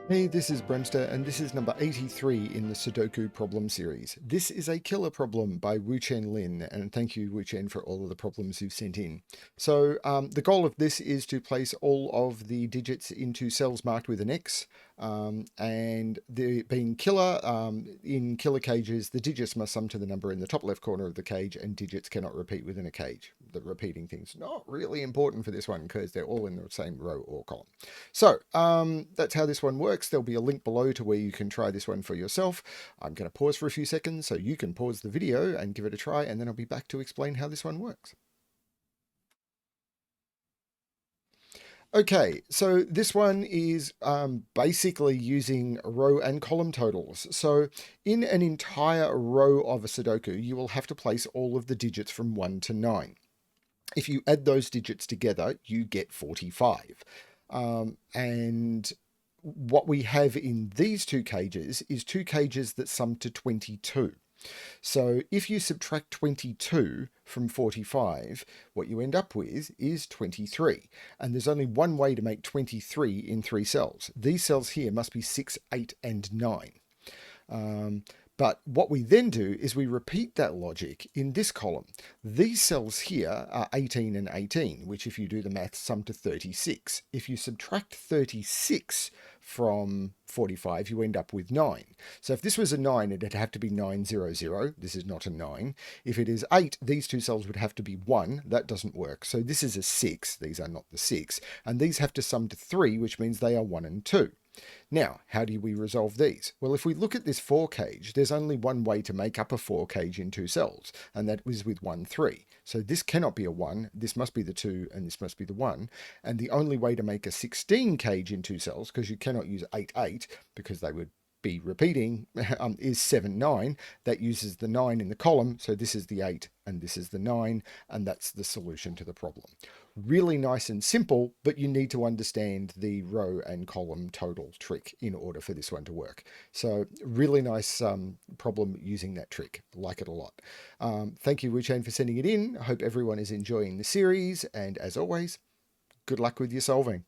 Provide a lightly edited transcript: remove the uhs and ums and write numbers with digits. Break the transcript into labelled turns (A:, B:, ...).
A: Hey, this is Bremster, and this is number 83 in the Sudoku Problem series. This is a killer problem by Wuchen Lin, and thank you, Wuchen, for all of the problems you've sent in. So the goal of this is to place all of the digits into cells marked with an X, and being killer, in killer cages, the digits must sum to the number in the top left corner of the cage, and digits cannot repeat within a cage. The repeating thing's not really important for this one because they're all in the same row or column. So that's how this one works. There'll be a link below to where you can try this one for yourself. I'm going to pause for a few seconds so you can pause the video and give it a try, and then I'll be back to explain how this one works. Okay, so this one is basically using row and column totals. So in an entire row of a Sudoku, you will have to place all of the digits from 1 to 9. If you add those digits together, you get 45. And what we have in these two cages is two cages that sum to 22. So if you subtract 22 from 45, what you end up with is 23. And there's only one way to make 23 in three cells. These cells here must be 6, 8, and 9. But what we then do is we repeat that logic in this column. These cells here are 18 and 18, which if you do the math sum to 36. If you subtract 36 from 45, you end up with 9. So if this was a 9, it'd have to be 900. This is not a 9. If it is 8, these two cells would have to be 1. That doesn't work. So this is a 6. These are not the 6. And these have to sum to 3, which means they are 1 and 2. Now, how do we resolve these? Well, if we look at this 4 cage, there's only one way to make up a 4 cage in two cells, and that is with 1, 3. So this cannot be a 1, this must be the 2, and this must be the 1. And the only way to make a 16 cage in two cells, because you cannot use 8, 8, because they would be repeating, is 7, 9. That uses the 9 in the column, so this is the 8 and this is the 9, and that's the solution to the problem. Really nice and simple, but you need to understand the row and column total trick in order for this one to work. So really nice problem using that trick. Like it a lot. Thank you, Wuchen, for sending it in. I hope everyone is enjoying the series, and as always, good luck with your solving.